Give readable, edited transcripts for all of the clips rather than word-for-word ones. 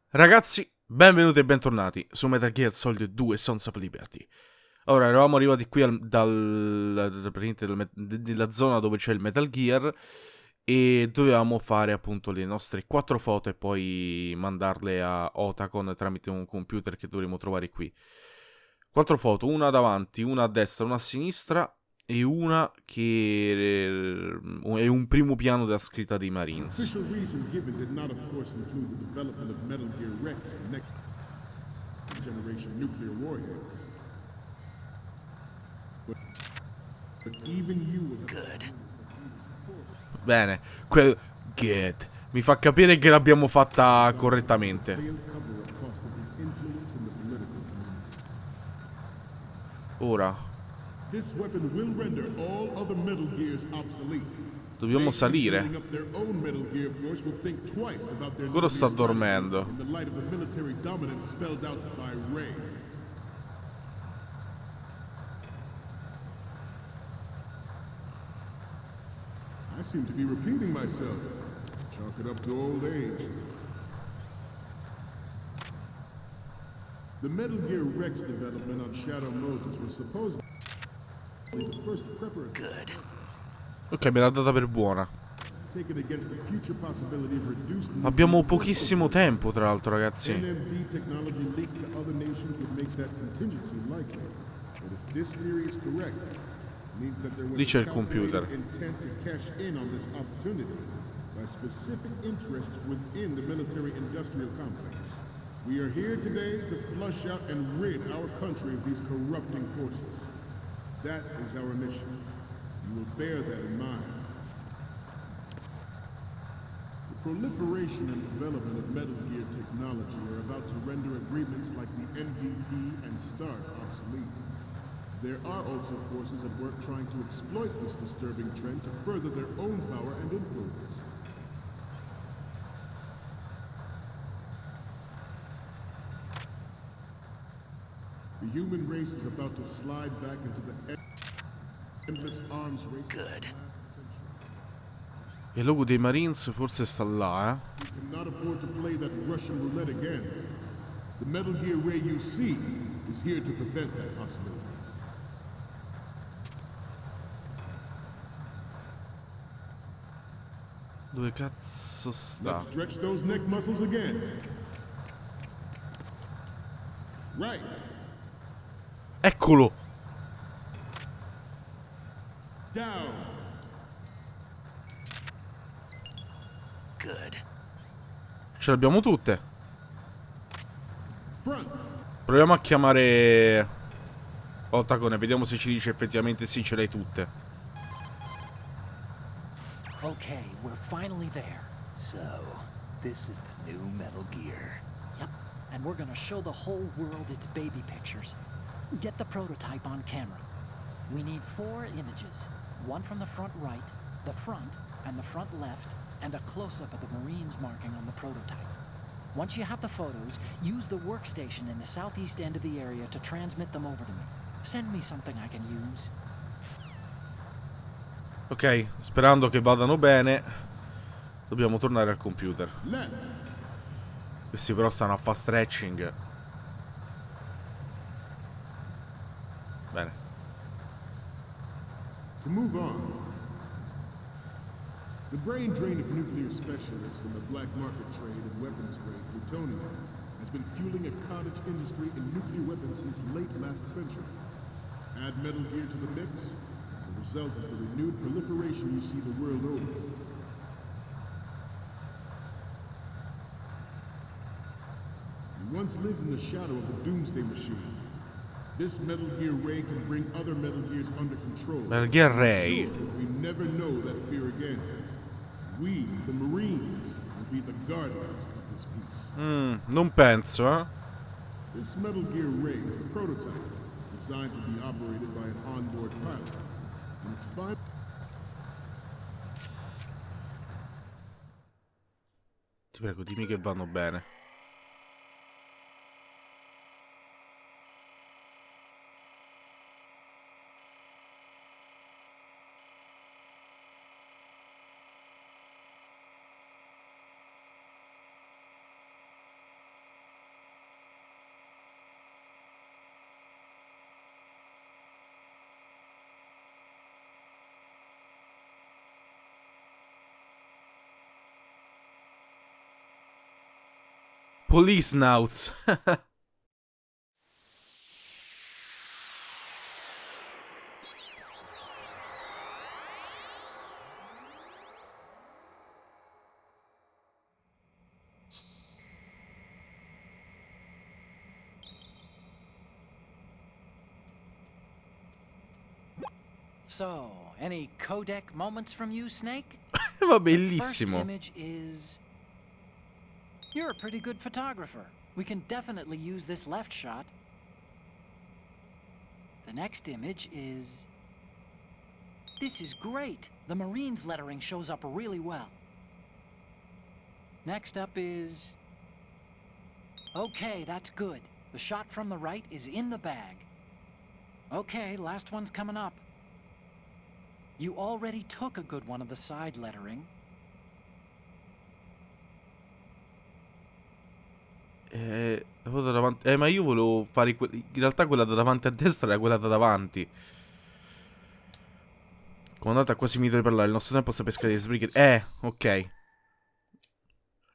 Ragazzi, benvenuti e bentornati su Metal Gear Solid 2 Sons of Liberty. Ora, eravamo arrivati qui nella zona dove c'è il Metal Gear e dovevamo fare appunto le nostre 4 foto e poi mandarle a Otacon tramite un computer che dovremo trovare qui. 4 foto, una davanti, una a destra, una a sinistra e una che è un primo piano della scritta dei Marines. Bene, quel good mi fa capire che l'abbiamo fatta correttamente. Ora dobbiamo salire. Ancora sta dormendo. I seem to be repeating myself. Chalk it up to old age. The Metal Gear Rex development on Shadow Moses was supposedly the first preparatory. Ok, me l'ha data per buona. Abbiamo pochissimo tempo, tra l'altro, ragazzi. NMD technology leaked to other nations would make that contingency likely. But if this theory is correct, means that there was Lì c'è il computer. intent to cash in on this opportunity by specific interests within the military-industrial complex. We are here today to flush out and rid our country of these corrupting forces. That is our mission. You will bear that in mind. The proliferation and development of Metal Gear technology are about to render agreements like the NPT and START obsolete. There are also forces at work trying to exploit this disturbing trend to further their own power and influence. The human race is about to slide back into the endless arms race. Good. Il logo dei Marines forse sta là, We cannot afford to play that Russian roulette again. The Metal Gear Ray you see is here to prevent that possibility. Dove cazzo sta? Let's stretch those neck muscles again. Right. Eccolo! Down. Good. Ce le abbiamo tutte. Front. Proviamo a chiamare Otacon e vediamo se ci dice effettivamente sì, ce l'hai tutte. Okay, we're finally there. So, this is the new Metal Gear. Yep, and we're gonna show the whole world its baby pictures. Get the prototype on camera. We need 4 images. One from the front right, the front, and the front left, and a close-up of the Marines marking on the prototype. Once you have the photos, use the workstation in the southeast end of the area to transmit them over to me. Send me something I can use. Ok, sperando che vadano bene, dobbiamo tornare al computer. Questi però stanno a fare stretching. Bene. To move on, the brain drain of nuclear specialists in the black market trade in weapons grade plutonium has been fueling a cottage industry in nuclear weapons since late last century. Add Metal Gear to the mix, the result is the renewed proliferation you see the world over. We once lived in the shadow of the Doomsday Machine. This Metal Gear Ray can bring other Metal Gears under control. Metal Gear Ray. Sure that we never know that fear again. We, the Marines, will be the guardians of this peace. Non penso, eh. This Metal Gear Ray is a prototype designed to be operated by an onboard pilot. And it's fine. Ti prego, dimmi che vanno bene. Police Nauts. So, any codec moments from you, Snake? Va The first bellissimo. image is... You're a pretty good photographer. We can definitely use this left shot. The next image is... This is great. The Marines lettering shows up really well. Next up is... Okay, that's good. The shot from the right is in the bag. Okay, last one's coming up. You already took a good one of the side lettering. Quello davanti... ma io volevo fare... In realtà quella da davanti a destra era quella da davanti. Comandante, ha quasi finito di parlare. Il nostro tempo sta per scadere. Sbrighe... ok.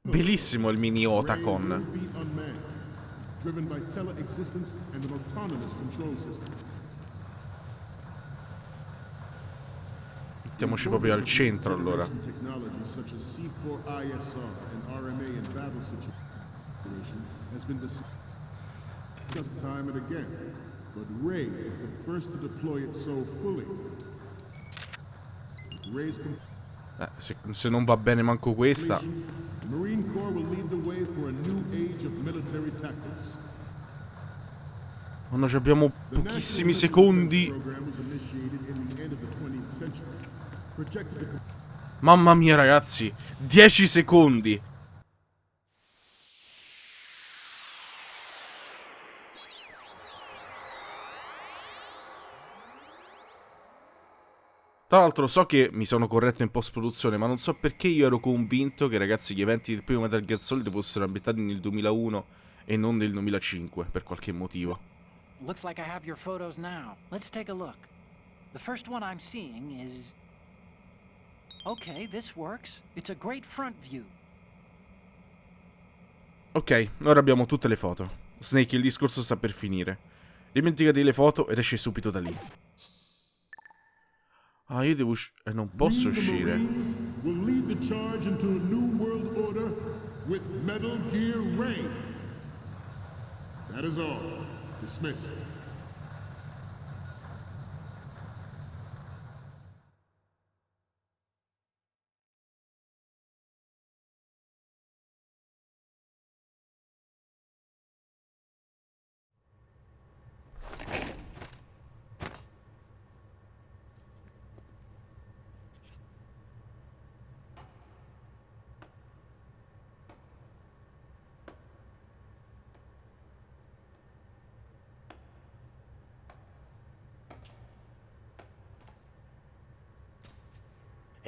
Bellissimo il mini Otacon. Driven by tele-existence and an autonomous control system. Mettiamoci proprio al centro allora. Technology such as C4ISR and RMA in battle situation has been discussed time and again, but Ray is the first to deploy it so fully. With Ray's Se non va bene manco questa. the Marine Corps will lead the way for a new age of military tactics. Oh no, abbiamo pochissimi secondi. Program was initiated in the end of the 20th century. Projected to Mamma mia ragazzi, 10 secondi. Tra l'altro so che mi sono corretto in post-produzione, ma non so perché io ero convinto che, ragazzi, gli eventi del primo Metal Gear Solid fossero ambientati nel 2001 e non nel 2005, per qualche motivo. Looks like I have your photos now. Let's take a look. The first one I'm seeing is... Okay, this works. It's a great front view. Ok, ora abbiamo tutte le foto. Snake, il discorso sta per finire. Dimenticati le foto ed esci subito da lì. Ah, io devo non posso uscire. will lead the charge into a new world order with Metal Gear Ray. That is all. Dismissed.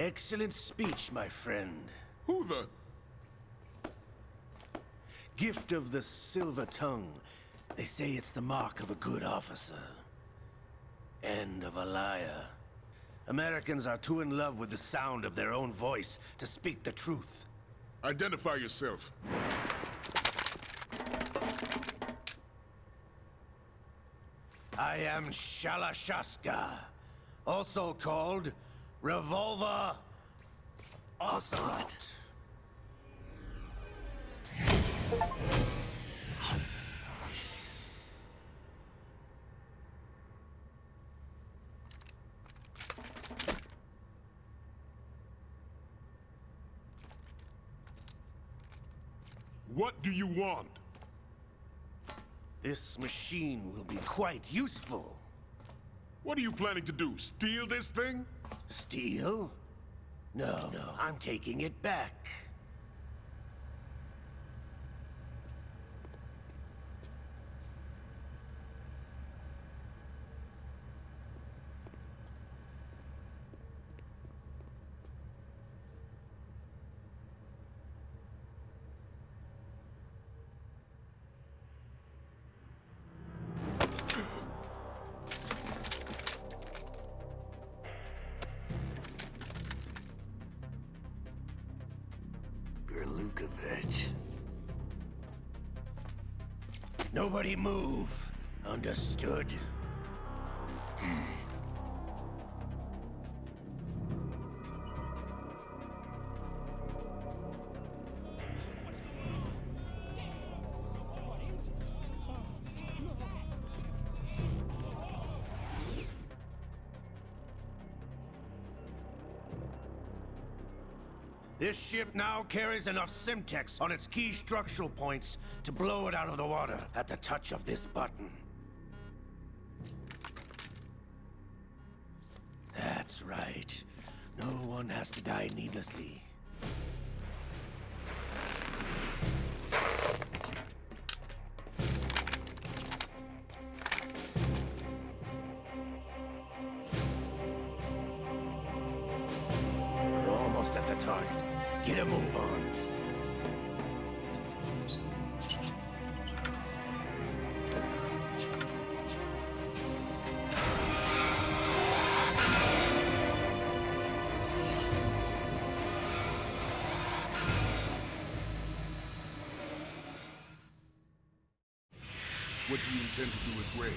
Excellent speech, my friend. Who the? Gift of the silver tongue. They say it's the mark of a good officer. And of a liar. Americans are too in love with the sound of their own voice to speak the truth. Identify yourself. I am Shalashaska, also called Revolver Ocelot. What do you want? This machine will be quite useful. What are you planning to do? Steal this thing? Steal? No, I'm taking it back. Lukovich. Nobody move. Understood? This ship now carries enough Simtex on its key structural points to blow it out of the water at the touch of this button. That's right. No one has to die needlessly. We're almost at the target. Get a move on. What do you intend to do with Ray?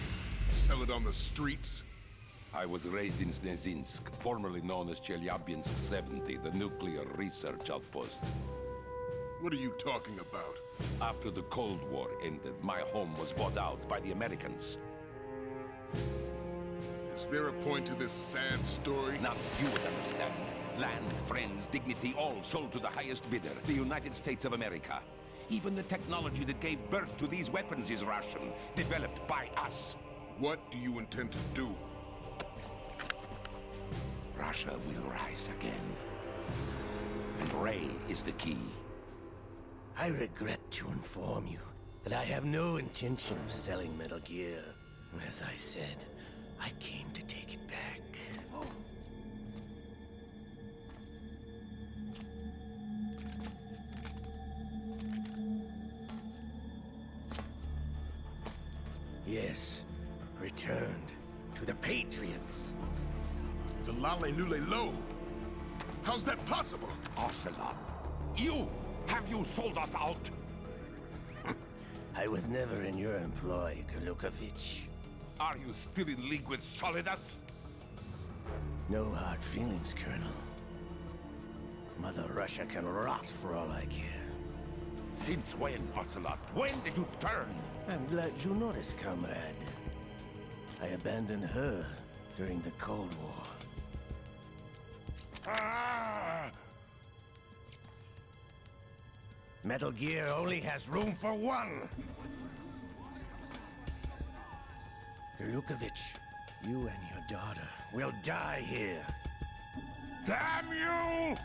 Sell it on the streets? I was raised in Snezinsk, formerly known as Chelyabinsk 70, the nuclear research outpost. What are you talking about? After the Cold War ended, my home was bought out by the Americans. Is there a point to this sad story? Now you would understand. Land, friends, dignity, all sold to the highest bidder, the United States of America. Even the technology that gave birth to these weapons is Russian, developed by us. What do you intend to do? Russia will rise again. And Ray is the key. I regret to inform you that I have no intention of selling Metal Gear. As I said, I came to take it back. Yes, returned to the Patriots. The Lale Lule Lo? How's that possible? Ocelot, have you sold us out? I was never in your employ, Golukovich. Are you still in league with Solidus? No hard feelings, Colonel. Mother Russia can rot for all I care. Since when, Ocelot? When did you turn? I'm glad you noticed, comrade. I abandoned her during the Cold War. Ah! Metal Gear only has room for one! Golukovich, you and your daughter will die here. Damn you!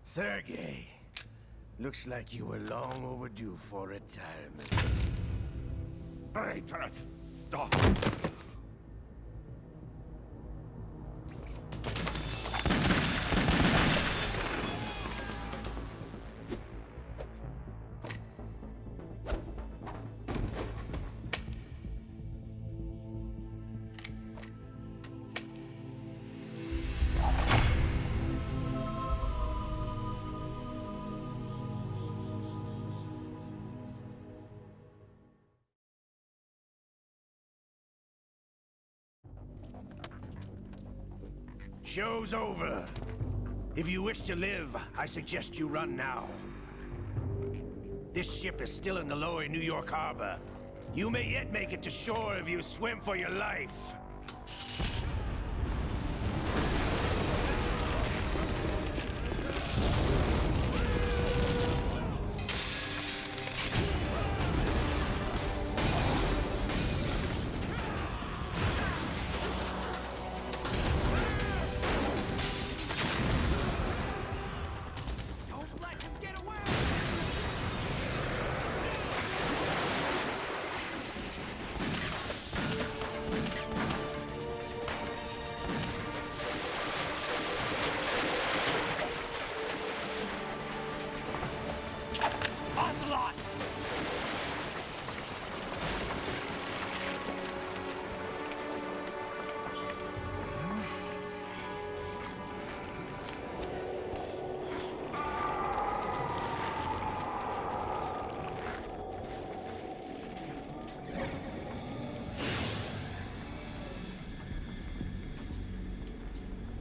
Sergei, looks like you were long overdue for retirement. Traitorous dog! Show's over. If you wish to live, I suggest you run now. This ship is still in the lower New York harbor. You may yet make it to shore if you swim for your life.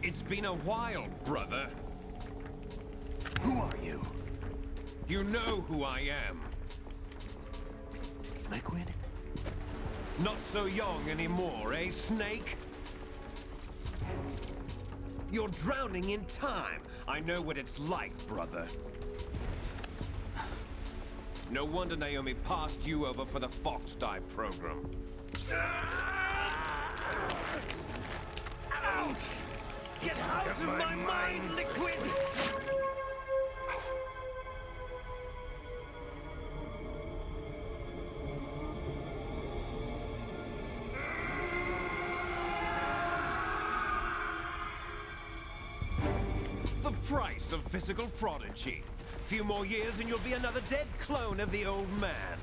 It's been a while, brother. Who are you? You know who I am. Liquid? Not so young anymore, eh, Snake? You're drowning in time. I know what it's like, brother. No wonder Naomi passed you over for the Fox Die program. Ouch! Get out of my mind, Liquid! The price of physical prodigy. Few more years and you'll be another dead clone of the old man.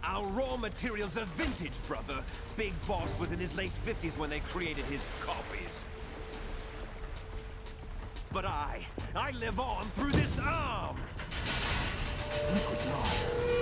Our raw materials are vintage, brother. Big Boss was in his late 50s when they created his copies. But I live on through this arm! Liquid's on.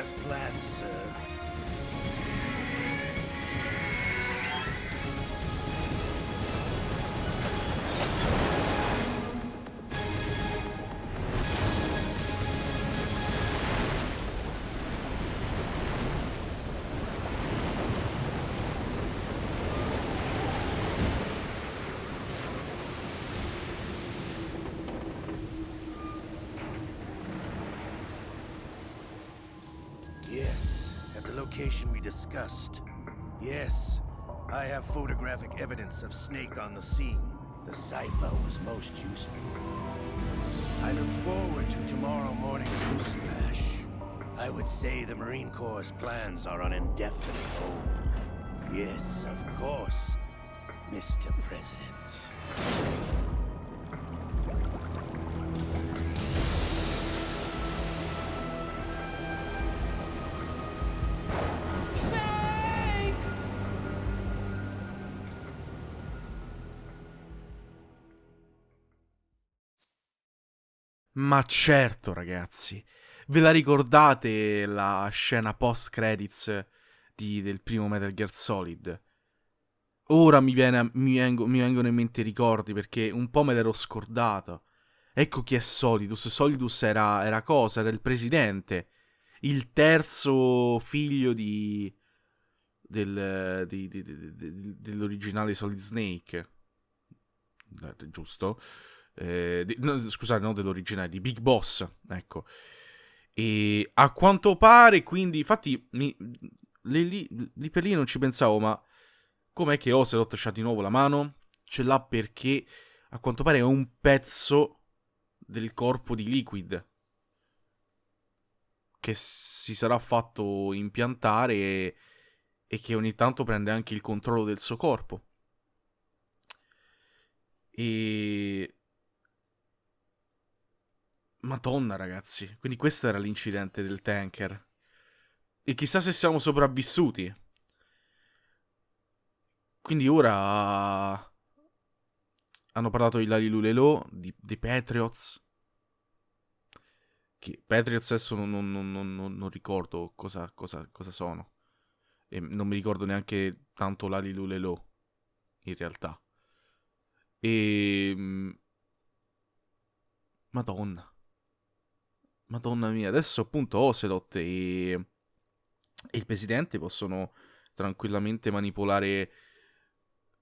as planned, sir. Yes, at the location we discussed. Yes, I have photographic evidence of Snake on the scene. The cipher was most useful. I look forward to tomorrow morning's news flash. I would say the Marine Corps' plans are on indefinite hold. Yes, of course, Mr. President. Ma certo, ragazzi. Ve la ricordate la scena post-credits del primo Metal Gear Solid? Ora mi vengono in mente i ricordi perché un po' me l'ero scordato. Ecco chi è Solidus. Solidus era cosa? Era il presidente. Il terzo figlio dell'originale Solid Snake. Giusto? No, scusate, non dell'originale, di Big Boss. Ecco. E a quanto pare, quindi, infatti, lì per lì non ci pensavo, ma com'è che Ocelot c'ha di nuovo la mano? Ce l'ha perché a quanto pare è un pezzo del corpo di Liquid che si sarà fatto impiantare e che ogni tanto prende anche il controllo del suo corpo. E Madonna, ragazzi. Quindi questo era l'incidente del tanker. E chissà se siamo sopravvissuti. Quindi ora hanno parlato di Lalilulelo, dei Patriots. Che Patriots adesso non ricordo cosa sono. E non mi ricordo neanche tanto Lalilulelo, in realtà. E Madonna mia, adesso appunto Ocelot e il presidente possono tranquillamente manipolare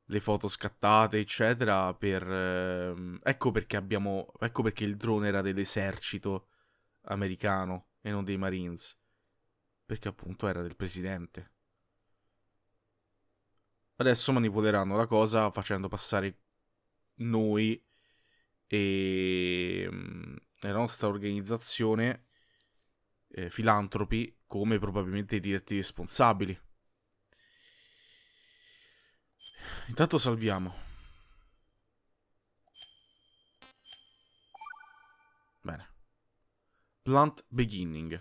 le foto scattate, eccetera, ecco perché il drone era dell'esercito americano e non dei Marines. Perché appunto era del presidente. Adesso manipoleranno la cosa facendo passare noi e la nostra organizzazione filantropi come probabilmente i diretti responsabili. Intanto salviamo. Bene. Plant beginning.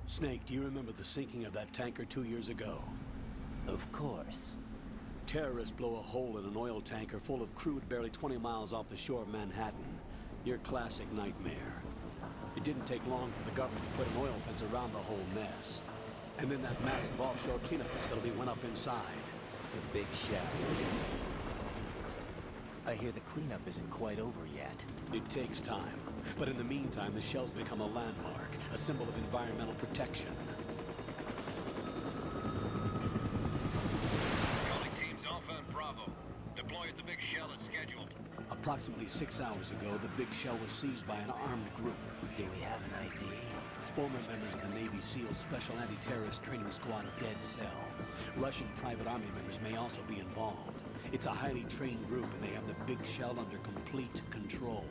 Snake, do you remember the sinking of that tanker 2 years ago? Of course. Terrorists blow a hole in an oil tanker full of crude barely 20 miles off the shore of Manhattan. Your classic nightmare. It didn't take long for the government to put an oil fence around the whole mess. And then that massive offshore cleanup facility went up inside. The big shadow. I hear the cleanup isn't quite over yet. It takes time. But in the meantime, the shell's become a landmark, a symbol of environmental protection. Calling teams Alpha and Bravo. Deploy at the big shell as scheduled. Approximately 6 hours ago, the big shell was seized by an armed group. Do we have an ID? Former members of the Navy SEAL Special Anti-Terrorist Training Squad Dead Cell. Russian private army members may also be involved. It's a highly trained group, and they have the big shell under complete control.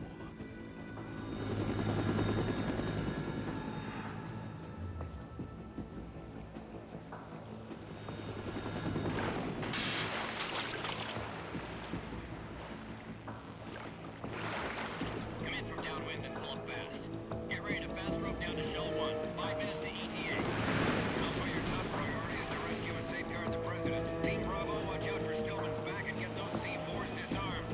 Come in from downwind and pull up fast. Get ready to fast rope down to Shell 1. 5 minutes to ETA. Know why your top priority is to rescue and safeguard the president. Team Bravo, watch out for Stillman's back and get those C4s disarmed.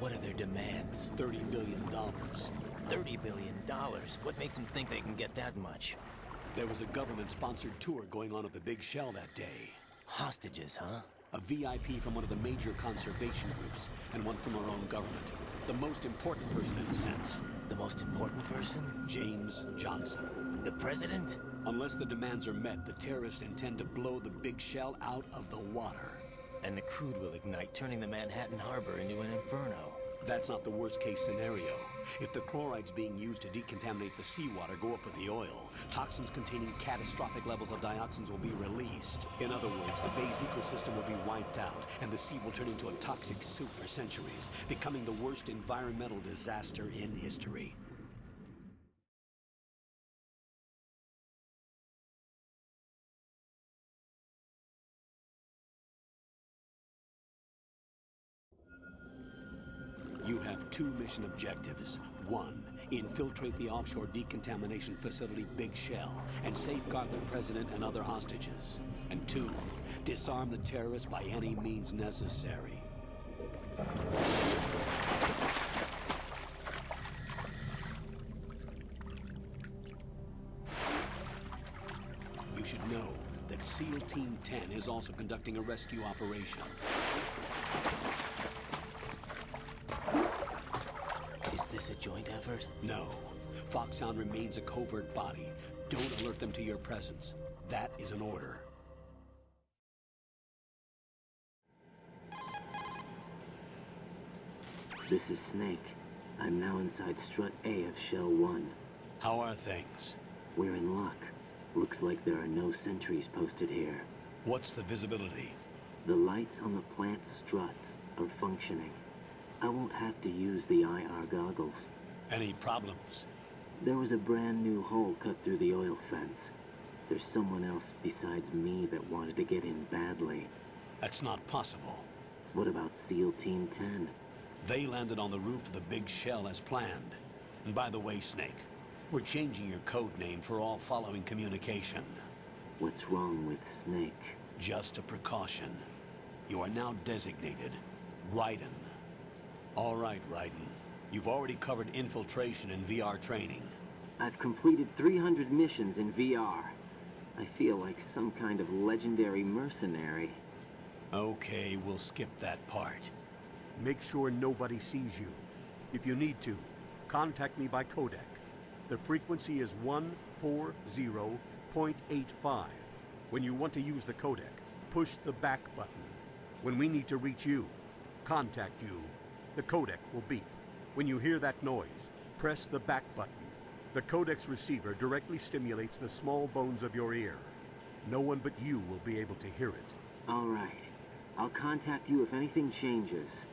What are their demands? $30 billion. $30 billion? What makes them think they can get that much? There was a government-sponsored tour going on at the big shell that day. Hostages, huh? A VIP from one of the major conservation groups, and one from our own government. The most important person in a sense. The most important person? James Johnson. The president? Unless the demands are met, the terrorists intend to blow the big shell out of the water. And the crude will ignite, turning the Manhattan Harbor into an inferno. That's not the worst-case scenario. If the chlorides being used to decontaminate the seawater go up with the oil, toxins containing catastrophic levels of dioxins will be released. In other words, the bay's ecosystem will be wiped out, and the sea will turn into a toxic soup for centuries, becoming the worst environmental disaster in history. You have 2 mission objectives. 1, infiltrate the offshore decontamination facility Big Shell and safeguard the president and other hostages. And 2, disarm the terrorists by any means necessary. You should know that SEAL Team 10 is also conducting a rescue operation. Is this a joint effort? No. Foxhound remains a covert body. Don't alert them to your presence. That is an order. This is Snake. I'm now inside Strut A of Shell 1. How are things? We're in luck. Looks like there are no sentries posted here. What's the visibility? The lights on the plant's struts are functioning. I won't have to use the IR goggles. Any problems? There was a brand new hole cut through the oil fence. There's someone else besides me that wanted to get in badly. That's not possible. What about SEAL Team 10? They landed on the roof of the Big Shell as planned. And by the way, Snake, we're changing your code name for all following communication. What's wrong with Snake? Just a precaution. You are now designated Raiden. All right, Raiden. You've already covered infiltration and VR training. I've completed 300 missions in VR. I feel like some kind of legendary mercenary. Okay, we'll skip that part. Make sure nobody sees you. If you need to, contact me by codec. The frequency is 140.85. When you want to use the codec, push the back button. When we need to reach you, contact you, the codec will beep. When you hear that noise, press the back button. The codec's receiver directly stimulates the small bones of your ear. No one but you will be able to hear it. All right. I'll contact you if anything changes.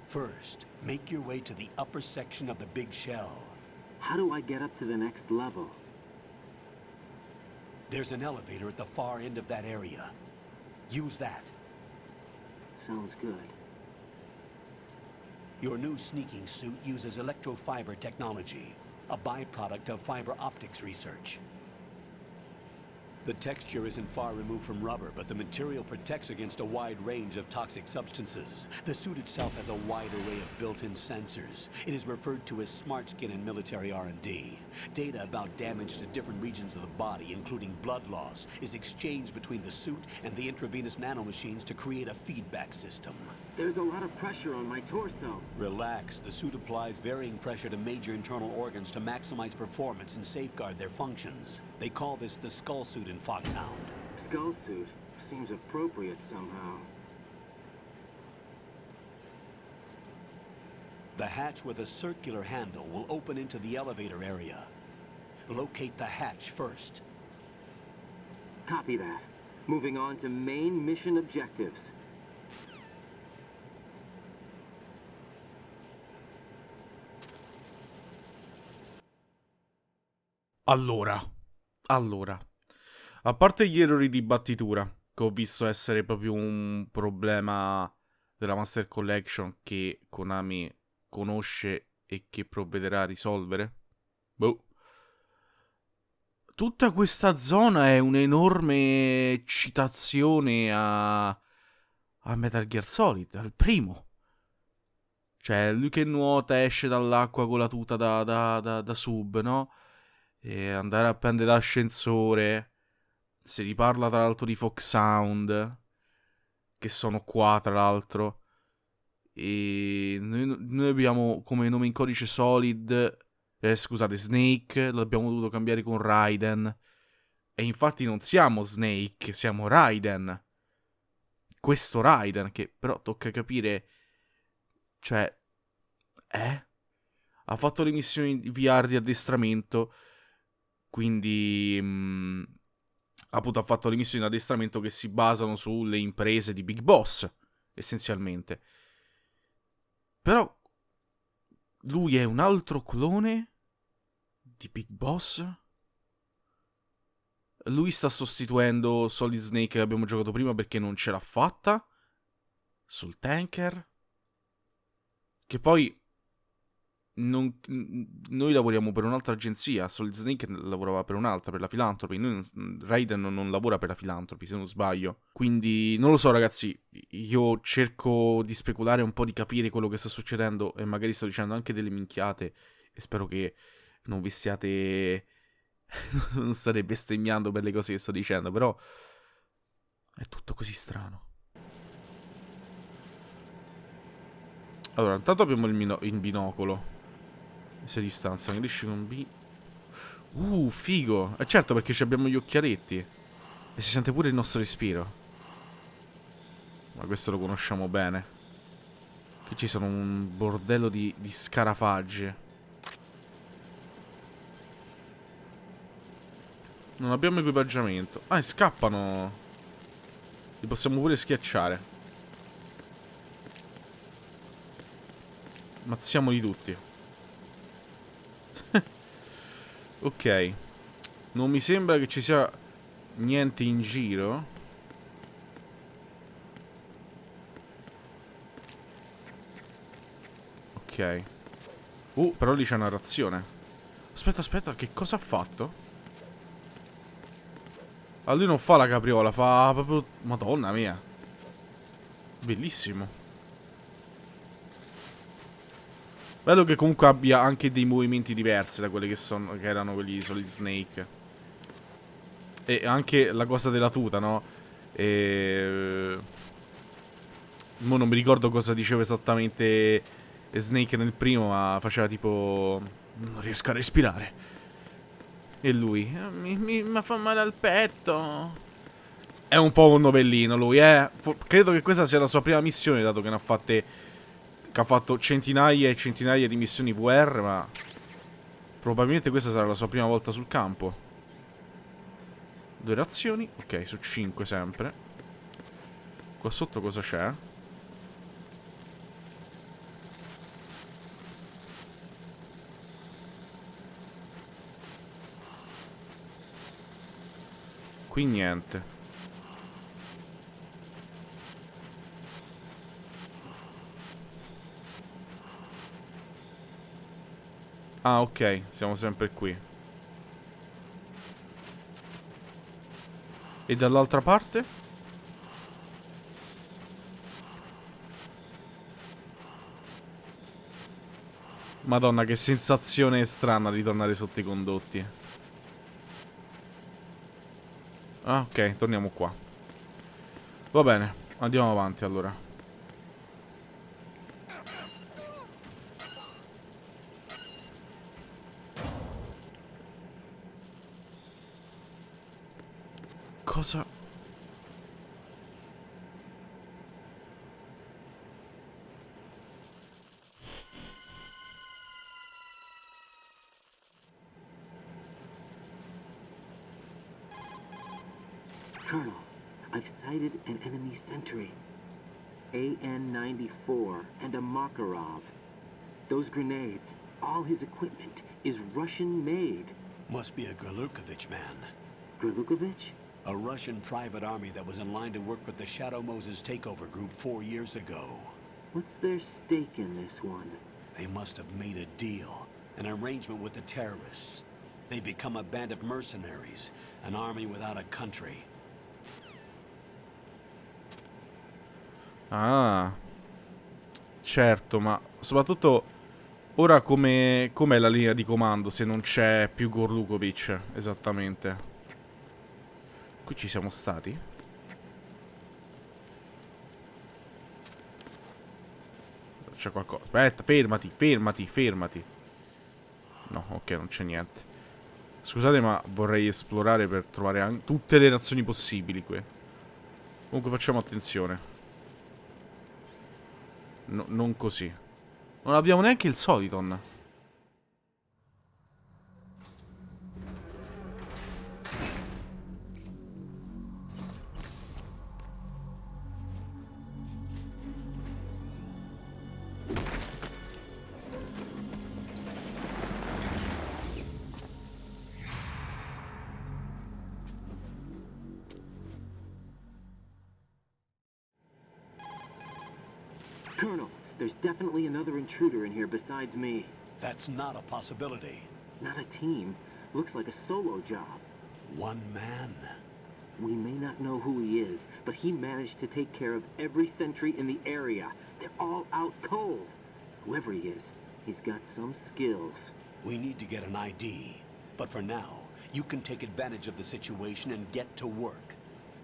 First, make your way to the upper section of the Big Shell. How do I get up to the next level? There's an elevator at the far end of that area. Use that. Sounds good. Your new sneaking suit uses electrofiber technology, a byproduct of fiber optics research. The texture isn't far removed from rubber, but the material protects against a wide range of toxic substances. The suit itself has a wide array of built-in sensors. It is referred to as smart skin in military R&D. Data about damage to different regions of the body, including blood loss, is exchanged between the suit and the intravenous nanomachines to create a feedback system. There's a lot of pressure on my torso. Relax. The suit applies varying pressure to major internal organs to maximize performance and safeguard their functions. They call this the skull suit in Foxhound. Skull suit seems appropriate somehow. The hatch with a circular handle will open into the elevator area. Locate the hatch first. Copy that. Moving on to main mission objectives. Allora, a parte gli errori di battitura, che ho visto essere proprio un problema della Master Collection che Konami conosce e che provvederà a risolvere, boh. Tutta questa zona è un'enorme citazione a Metal Gear Solid, al primo. Cioè, lui che nuota, esce dall'acqua con la tuta da sub, no? E andare a prendere l'ascensore. Si riparla tra l'altro di Foxhound, che sono qua tra l'altro. E noi abbiamo come nome in codice Solid, scusate, Snake, l'abbiamo dovuto cambiare con Raiden. E infatti non siamo Snake, siamo Raiden. Questo Raiden, che però tocca capire, cioè, ha fatto le missioni di VR di addestramento. Quindi, appunto, ha fatto le missioni di addestramento che si basano sulle imprese di Big Boss, essenzialmente. Però, lui è un altro clone di Big Boss? Lui sta sostituendo Solid Snake che abbiamo giocato prima perché non ce l'ha fatta? Sul tanker? Che poi... noi lavoriamo per un'altra agenzia. Solid Snake lavorava per un'altra, per la Philanthropy. Raiden non lavora per la Philanthropy, se non sbaglio. Quindi non lo so, ragazzi. Io cerco di speculare un po', di capire quello che sta succedendo, e magari sto dicendo anche delle minchiate, e spero che non vi stiate non state bestemmiando per le cose che sto dicendo. Però è tutto così strano. Allora, intanto abbiamo il binocolo. Si distanza, magari con B. Figo. Certo, perché abbiamo gli occhialetti. E si sente pure il nostro respiro. Ma questo lo conosciamo bene. Qui ci sono un bordello di scarafaggi. Non abbiamo equipaggiamento. Ah, e scappano. Li possiamo pure schiacciare. Mazziamoli tutti. Ok. Non mi sembra che ci sia niente in giro. Ok. Però lì c'è narrazione. Aspetta, che cosa ha fatto? Ah, lui non fa la capriola, fa proprio... Madonna mia. Bellissimo. Bello che comunque abbia anche dei movimenti diversi da quelli che erano quelli di Solid Snake. E anche la cosa della tuta, no? Mo non mi ricordo cosa diceva esattamente Snake nel primo, ma faceva tipo... Non riesco a respirare. E lui... Mi fa male al petto. È un po' un novellino lui, Credo che questa sia la sua prima missione, dato che ne ha fatte... Che ha fatto centinaia e centinaia di missioni VR, ma probabilmente questa sarà la sua prima volta sul campo. 2 razioni, ok, su 5 sempre. Qua sotto cosa c'è? Qui niente. Ah, ok, siamo sempre qui. E dall'altra parte? Madonna, che sensazione strana ritornare sotto i condotti. Ah, ok, torniamo qua. Va bene, andiamo avanti allora. Cosa? Colonel, I've sighted an enemy sentry. AN-94 and a Makarov. Those grenades, all his equipment, is Russian-made. Must be a Gorlukovich man. Gorlukovich? A Russian private army that was in line to work with the Shadow Moses takeover group 4 years ago. What's their stake in this one? They must have made a deal, an arrangement with the terrorists. They become a band of mercenaries, an army without a country. Ah, certo, ma soprattutto ora com'è la linea di comando se non c'è più Gorlukovich, esattamente. Qui ci siamo stati? C'è qualcosa. Aspetta, fermati. No, ok, non c'è niente. Scusate, ma vorrei esplorare per trovare tutte le reazioni possibili qui. Comunque facciamo attenzione. No, non così. Non abbiamo neanche il Soliton. Colonel, there's definitely another intruder in here besides me. That's not a possibility. Not a team. Looks like a solo job. One man. We may not know who he is, but he managed to take care of every sentry in the area. They're all out cold. Whoever he is, he's got some skills. We need to get an ID. But for now, you can take advantage of the situation and get to work.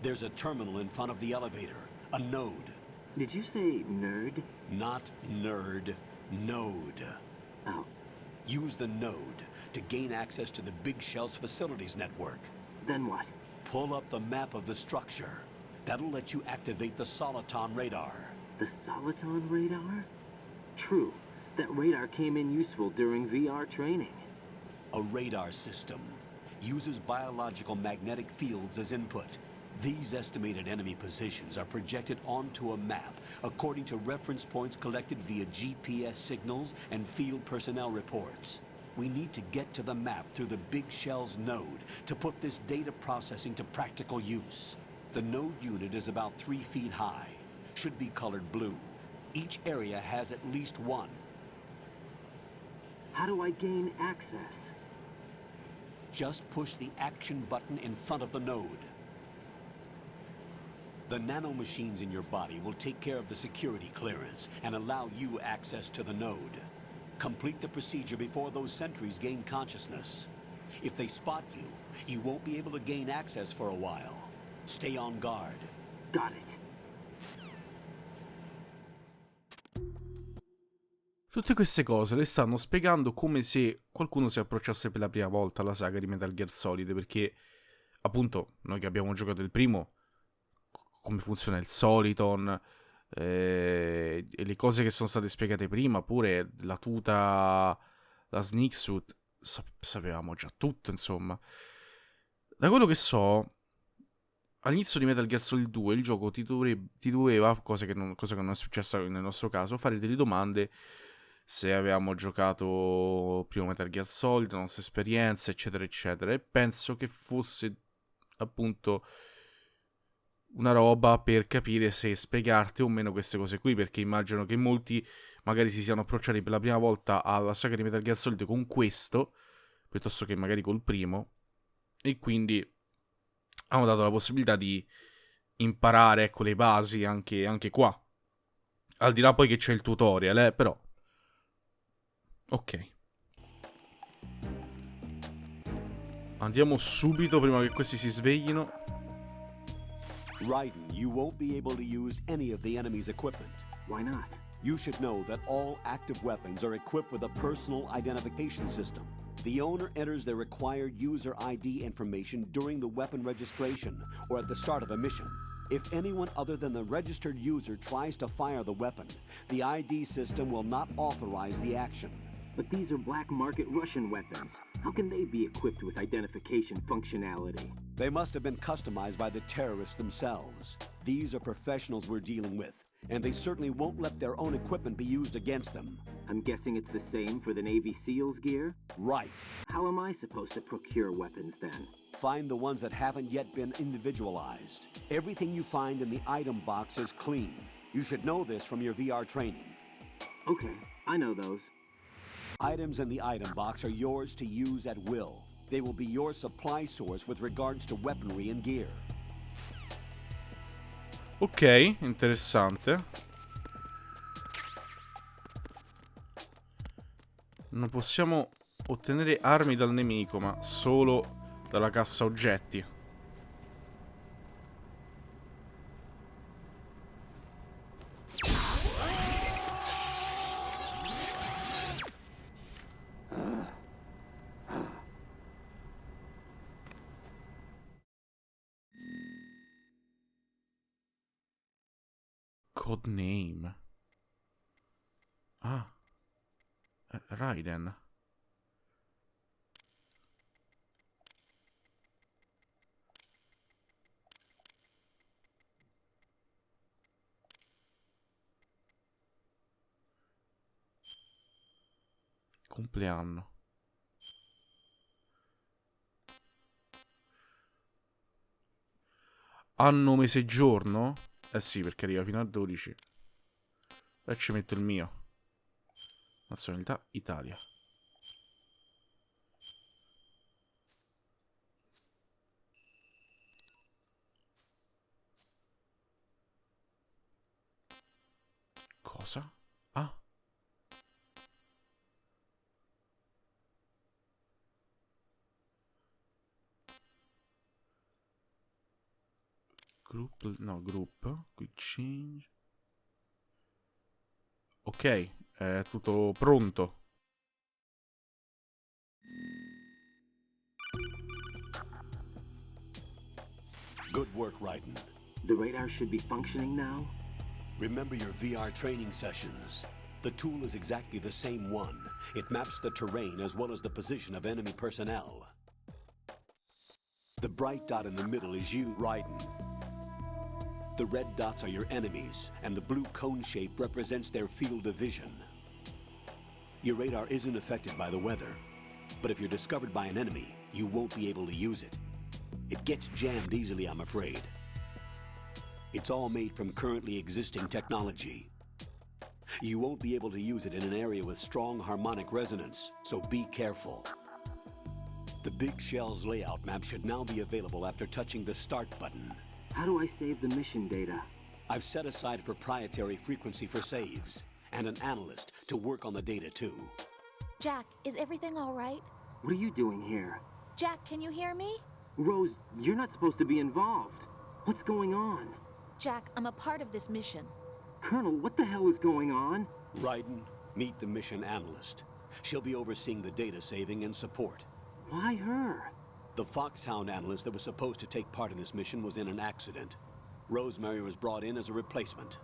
There's a terminal in front of the elevator. A node. Did you say nerd? Not nerd. Node. Oh. Use the node to gain access to the Big Shell's facilities network. Then what? Pull up the map of the structure. That'll let you activate the Soliton radar. The Soliton radar? True. That radar came in useful during VR training. A radar system uses biological magnetic fields as input. These estimated enemy positions are projected onto a map according to reference points collected via GPS signals and field personnel reports. We need to get to the map through the Big Shell's node to put this data processing to practical use. The node unit is about 3 feet high, should be colored blue. Each area has at least one. How do I gain access? Just push the action button in front of the node. The nanomachines in your body will take care of the security clearance and allow you access to the node. Complete the procedure before those sentries gain consciousness. If they spot you, you won't be able to gain access for a while. Stay on guard. Got it. Tutte queste cose le stanno spiegando come se qualcuno si approcciasse per la prima volta alla saga di Metal Gear Solid, perché appunto noi che abbiamo giocato il primo, come funziona il Soliton, e le cose che sono state spiegate prima, pure la tuta, la sneak suit, sapevamo già tutto, insomma. Da quello che so, all'inizio di Metal Gear Solid 2 il gioco ti doveva, cosa che non è successa nel nostro caso, fare delle domande se avevamo giocato prima Metal Gear Solid, le nostre esperienze, eccetera eccetera, e penso che fosse appunto una roba per capire se spiegarti o meno queste cose qui, perché immagino che molti magari si siano approcciati per la prima volta alla saga di Metal Gear Solid con questo, piuttosto che magari col primo, e quindi hanno dato la possibilità di imparare, ecco, le basi anche qua. Al di là poi che c'è il tutorial, però. Ok. Andiamo subito prima che questi si sveglino. Raiden, you won't be able to use any of the enemy's equipment. Why not? You should know that all active weapons are equipped with a personal identification system. The owner enters their required user ID information during the weapon registration or at the start of a mission. If anyone other than the registered user tries to fire the weapon, the ID system will not authorize the action. But these are black market Russian weapons. How can they be equipped with identification functionality? They must have been customized by the terrorists themselves. These are professionals we're dealing with, and they certainly won't let their own equipment be used against them. I'm guessing it's the same for the Navy SEALs gear? Right. How am I supposed to procure weapons then? Find the ones that haven't yet been individualized. Everything you find in the item box is clean. You should know this from your VR training. Okay, I know those. Items in the item box are yours to use at will. They will be your supply source with regards to weaponry and gear. Ok, interessante. Non possiamo ottenere armi dal nemico, ma solo dalla cassa oggetti. Codename. Ah. Raiden. Compleanno. Anno, mese e giorno? Eh sì, perché arriva fino a 12. E ci metto il mio. Nazionalità Italia. Cosa? Ah. Group, no, group. Quick change. Ok, è tutto pronto. Good work, Raiden. The radar should be functioning now? Remember your VR training sessions. The tool is exactly the same one. It maps the terrain as well as the position of enemy personnel. The bright dot in the middle is you, Raiden. The red dots are your enemies, and the blue cone shape represents their field of vision. Your radar isn't affected by the weather, but if you're discovered by an enemy, you won't be able to use it. It gets jammed easily, I'm afraid. It's all made from currently existing technology. You won't be able to use it in an area with strong harmonic resonance, so be careful. The Big Shell's layout map should now be available after touching the Start button. How do I save the mission data? I've set aside a proprietary frequency for saves, and an analyst to work on the data too. Jack, is everything all right? What are you doing here? Jack, can you hear me? Rose, you're not supposed to be involved. What's going on? Jack, I'm a part of this mission. Colonel, what the hell is going on? Raiden, meet the mission analyst. She'll be overseeing the data saving and support. Why her? The Foxhound analyst that was supposed to take part in this mission was in an accident. Rosemary was brought in as a replacement.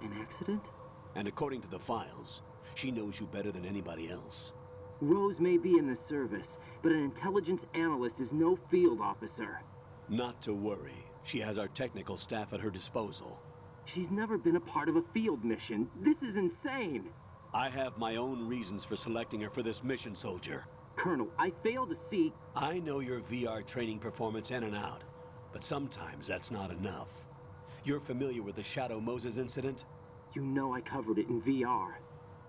An accident? And according to the files, she knows you better than anybody else. Rose may be in the service, but an intelligence analyst is no field officer. Not to worry. She has our technical staff at her disposal. She's never been a part of a field mission. This is insane. I have my own reasons for selecting her for this mission, soldier. Colonel, I fail to see... I know your VR training performance in and out, but sometimes that's not enough. You're familiar with the Shadow Moses incident? You know I covered it in VR.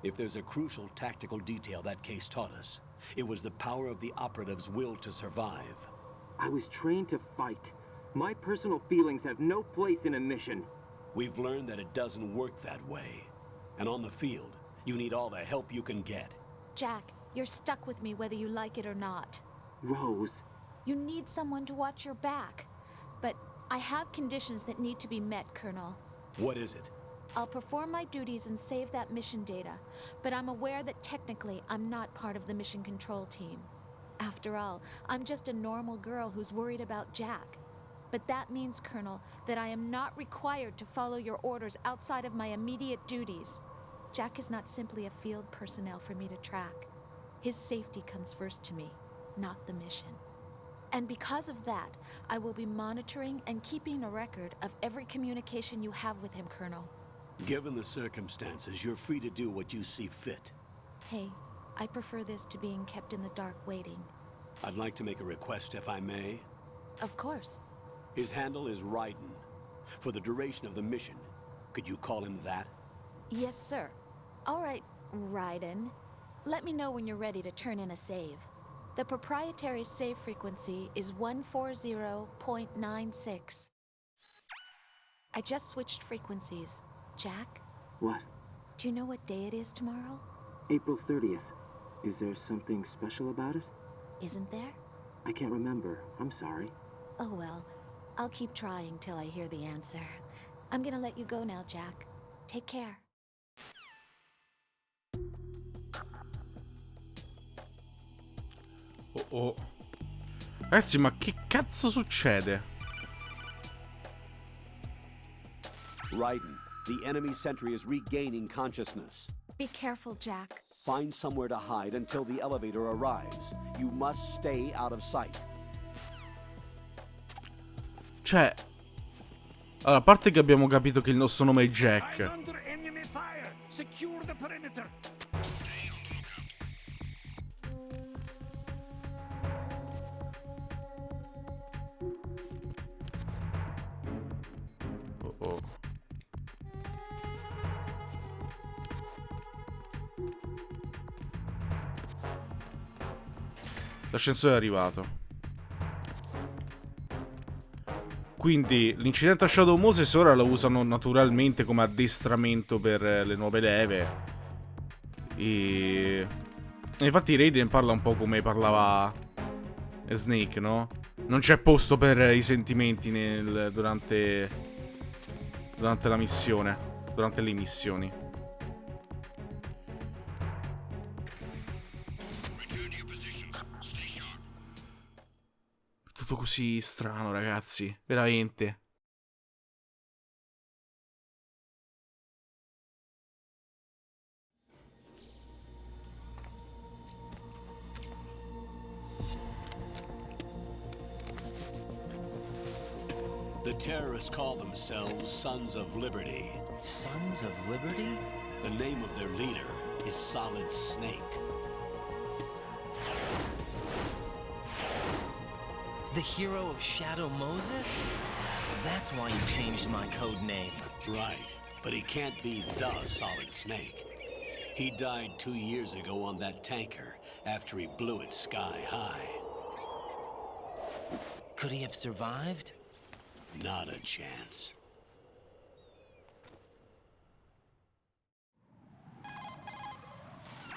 If there's a crucial tactical detail that case taught us, it was the power of the operative's will to survive. I was trained to fight. My personal feelings have no place in a mission. We've learned that it doesn't work that way. And on the field, you need all the help you can get. Jack, you're stuck with me whether you like it or not. Rose. You need someone to watch your back. But I have conditions that need to be met, Colonel. What is it? I'll perform my duties and save that mission data, but I'm aware that technically I'm not part of the mission control team. After all, I'm just a normal girl who's worried about Jack. But that means, Colonel, that I am not required to follow your orders outside of my immediate duties. Jack is not simply a field personnel for me to track. His safety comes first to me, not the mission. And because of that, I will be monitoring and keeping a record of every communication you have with him, Colonel. Given the circumstances, you're free to do what you see fit. Hey, I prefer this to being kept in the dark waiting. I'd like to make a request, if I may. Of course. His handle is Raiden. For the duration of the mission, could you call him that? Yes, sir. All right, Raiden. Let me know when you're ready to turn in a save. The proprietary save frequency is 140.96. I just switched frequencies. Jack, What? do you know what day it is tomorrow? April 30th. Is there something special about it? Isn't there? I can't remember. I'm sorry. Oh well, I'll keep trying till I hear the answer. I'm gonna let you go now, Jack. Take care. Oh. Ragazzi, ma che cazzo succede? Raiden, the enemy sentry is regaining consciousness. Be careful, Jack. Find somewhere to hide until the elevator arrives. You must stay out of sight. Cioè, allora, a parte che abbiamo capito che il nostro nome è Jack. Oh. L'ascensore è arrivato. Quindi l'incidente a Shadow Moses ora lo usano naturalmente come addestramento per le nuove leve. E infatti Raiden parla un po' come parlava Snake, no? Non c'è posto per i sentimenti durante la missione, durante le missioni. Tutto così strano, ragazzi, veramente. The terrorists call themselves Sons of Liberty. Sons of Liberty? The name of their leader is Solid Snake. The hero of Shadow Moses? So that's why you changed my code name. Right, but he can't be the Solid Snake. He died 2 years ago on that tanker after he blew it sky high. Could he have survived? Not a chance.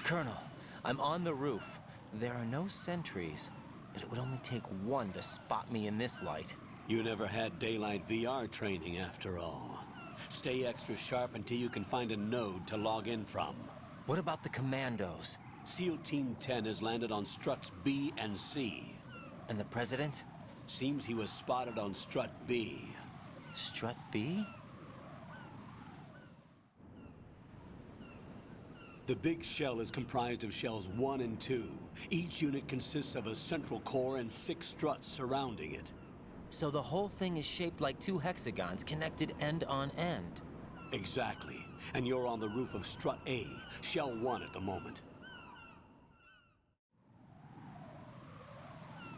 Colonel, I'm on the roof. There are no sentries, but it would only take one to spot me in this light. You never had daylight VR training after all. Stay extra sharp until you can find a node to log in from. What about the commandos? SEAL Team 10 has landed on struts B and C. And the President? Seems he was spotted on strut B. Strut B? The big shell is comprised of shells 1 and 2. Each unit consists of a central core and 6 struts surrounding it. So the whole thing is shaped like 2 hexagons connected end on end. Exactly. And you're on the roof of strut A, shell 1 at the moment.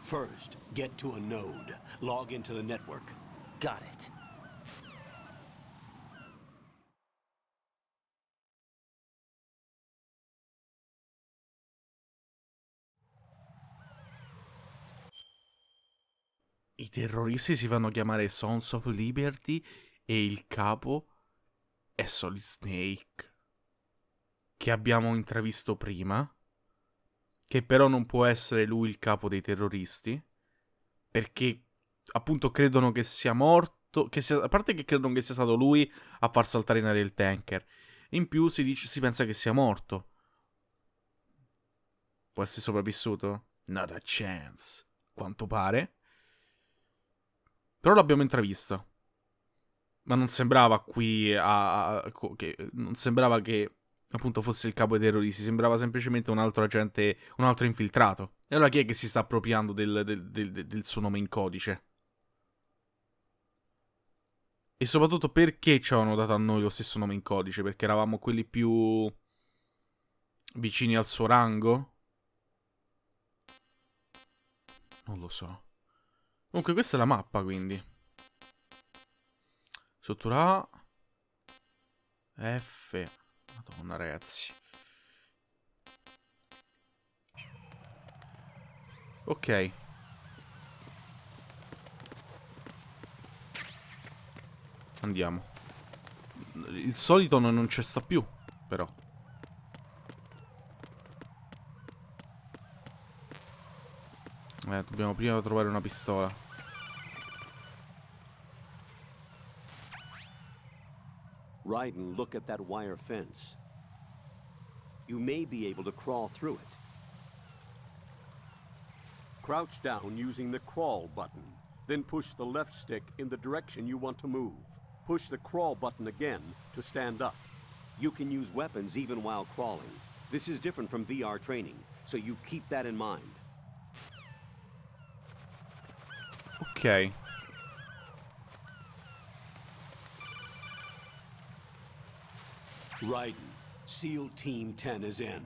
First, get to a node. Log into the network. Got it. I terroristi si fanno chiamare Sons of Liberty e il capo è Solid Snake, che abbiamo intravisto prima, che però non può essere lui il capo dei terroristi, perché appunto credono che sia morto, a parte che credono che sia stato lui a far saltare in aria il tanker, in più si pensa che sia morto. Può essere sopravvissuto? Not a chance. Quanto pare. Però l'abbiamo intravista. Ma non sembrava qui non sembrava che appunto fosse il capo dei terroristi. Sembrava semplicemente un altro agente, un altro infiltrato. E allora chi è che si sta appropriando del suo nome in codice? E soprattutto perché ci avevano dato a noi lo stesso nome in codice? Perché eravamo quelli più vicini al suo rango? Non lo so. Comunque questa è la mappa, quindi. Struttura A. F. Madonna, ragazzi. Ok. Andiamo. Il solito non ci sta più, però. Dobbiamo prima trovare una pistola. Raiden, look at that wire fence. You may be able to crawl through it. Crouch down using the crawl button. Then push the left stick in the direction you want to move. Push the crawl button again to stand up. You can use weapons even while crawling. This is different from VR training, so you keep that in mind. Ok. Raiden, SEAL Team 10 is in.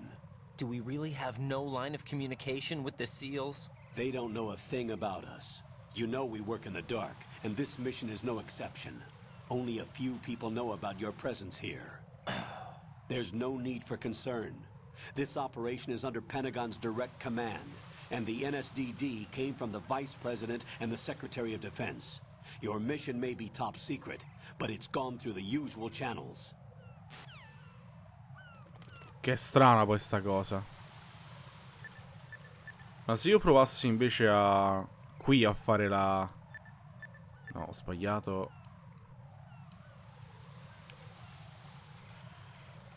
Do we really have no line of communication with the SEALs? They don't know a thing about us. You know we work in the dark, and this mission is no exception. Only a few people know about your presence here. There's no need for concern. This operation is under Pentagon's direct command, and the NSDD came from the Vice President and the Secretary of Defense. Your mission may be top secret, but it's gone through the usual channels. Che strana questa cosa. Ma se io provassi invece a... qui a fare la... No, ho sbagliato.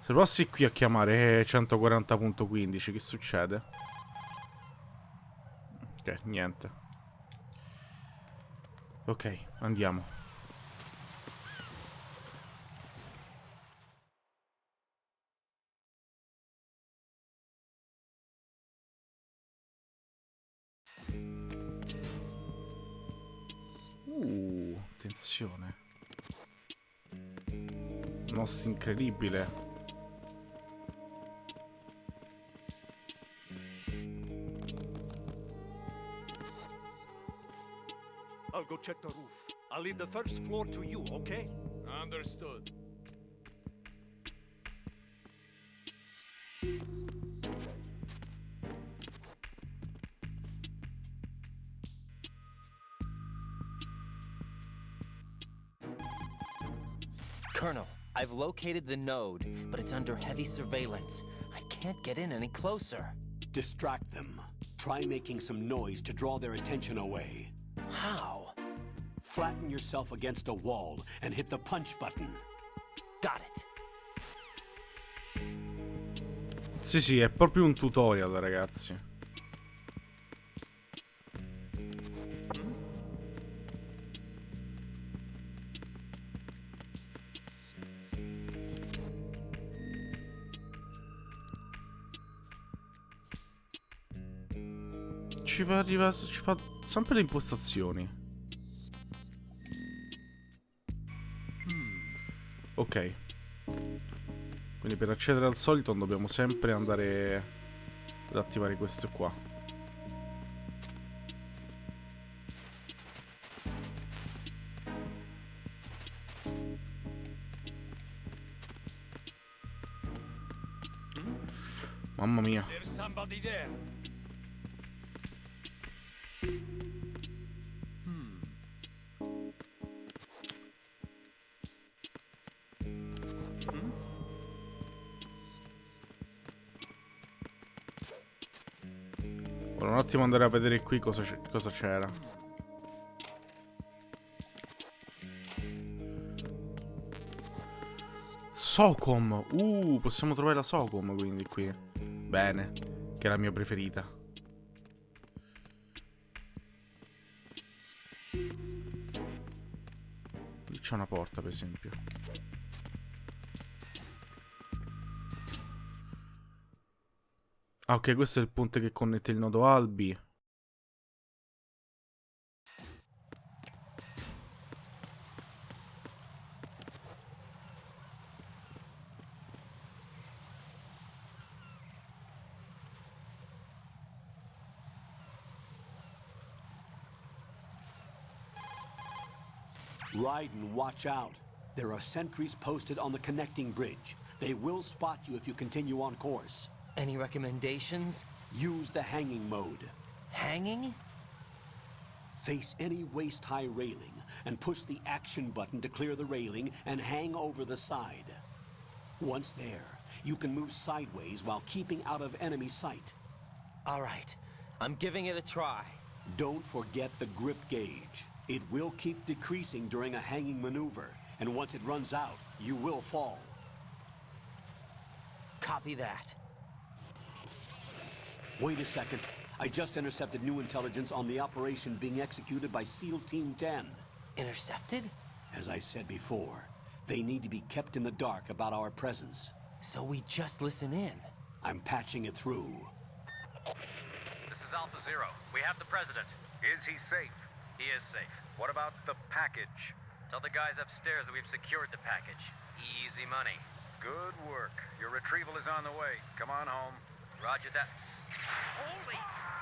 Se provassi qui a chiamare 140.15, che succede? Ok, niente. Ok, andiamo. Attenzione. Nostro incredibile. I'll go check the roof. I'll leave the first floor to you, okay? Understood. Colonel, I've located the node, but it's under heavy surveillance. I can't get in any closer. Distract them. Try making some noise to draw their attention away. How? Flatten yourself against a wall and hit the punch button. Got it. Sì, sì, è proprio un tutorial, ragazzi. Ci fa sempre le impostazioni. Ok. Quindi per accedere al solito dobbiamo sempre andare ad attivare questo qua. Mamma mia. There's somebody there. Volevo un attimo andare a vedere qui cosa c'era. Socom. Possiamo trovare la Socom quindi qui. Bene, che è la mia preferita. Lì c'è una porta, per esempio. Ah, ok, questo è il ponte che connette il nodo Albi. Raiden, watch out. There are sentries posted on the connecting bridge. They will spot you if you continue on course. Any recommendations? Use the hanging mode. Hanging? Face any waist-high railing and push the action button to clear the railing and hang over the side. Once there, you can move sideways while keeping out of enemy sight. All right, I'm giving it a try. Don't forget the grip gauge. It will keep decreasing during a hanging maneuver, and once it runs out, you will fall. Copy that. Wait a second. I just intercepted new intelligence on the operation being executed by SEAL Team 10. Intercepted? As I said before, they need to be kept in the dark about our presence. So we just listen in. I'm patching it through. This is Alpha Zero. We have the president. Is he safe? He is safe. What about the package? Tell the guys upstairs that we've secured the package. Easy money. Good work. Your retrieval is on the way. Come on home. Roger that. Holy!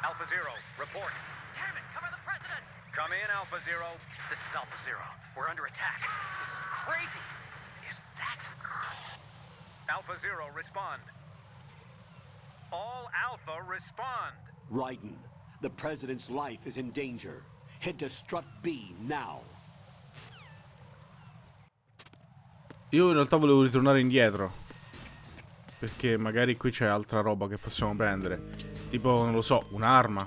Alpha Zero, report. Damn it, cover the president! Come in, Alpha Zero. This is Alpha Zero. We're under attack. This is crazy. Is that... Alpha Zero, respond. All Alpha, respond. Raiden, the president's life is in danger. Head to Strut B now. Io in realtà volevo ritornare indietro, perché magari qui c'è altra roba che possiamo prendere. Tipo, non lo so, un'arma.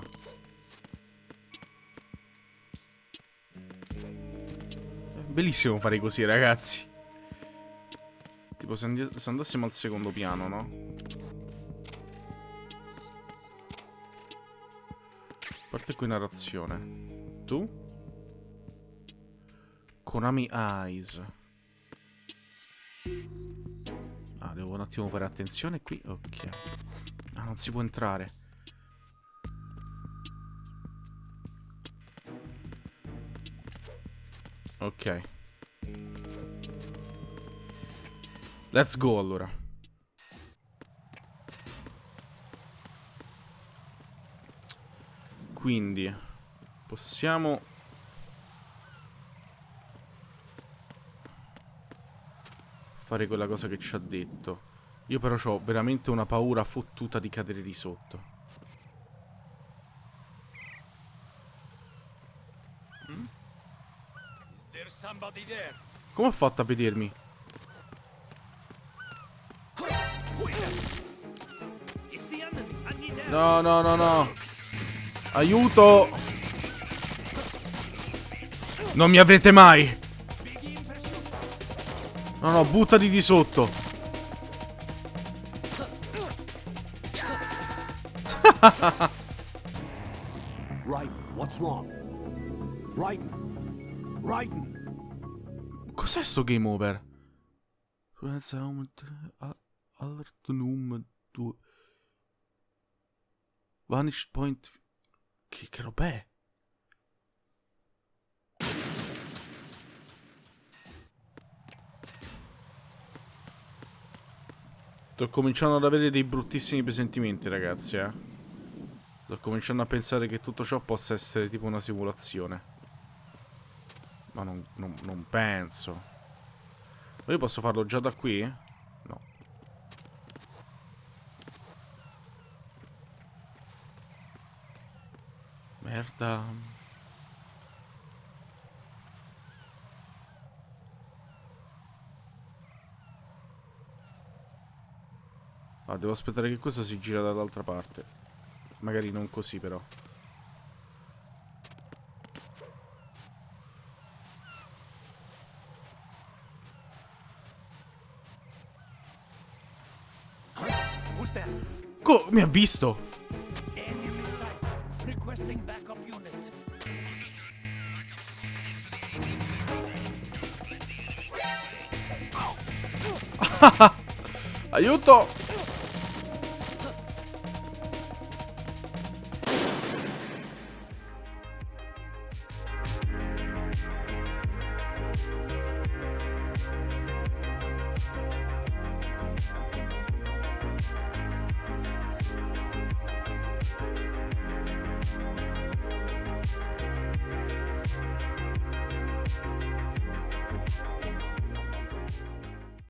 Bellissimo fare così, ragazzi. Tipo, se andassimo al secondo piano, no? A parte qui narrazione. Tu? Konami Eyes. Ah, devo un attimo fare attenzione qui. Ok. Ah, non si può entrare. Ok. Let's go allora. Quindi possiamo fare quella cosa che ci ha detto. Io però ho veramente una paura fottuta di cadere di sotto. Come ho fatto a vedermi? No, no, no, no. Aiuto! Non mi avrete mai! No, no, buttati di sotto. Raiden, what's wrong? Raiden! Raiden! Cos'è sto game over? Vanish point. Che roba è? Sto cominciando ad avere dei bruttissimi presentimenti, ragazzi, Sto cominciando a pensare che tutto ciò possa essere tipo una simulazione. Ma non penso. Ma io posso farlo già da qui? No. Merda. Ah, devo aspettare che questo si gira dall'altra parte. Magari non così, però. Mi ha visto? Aiuto!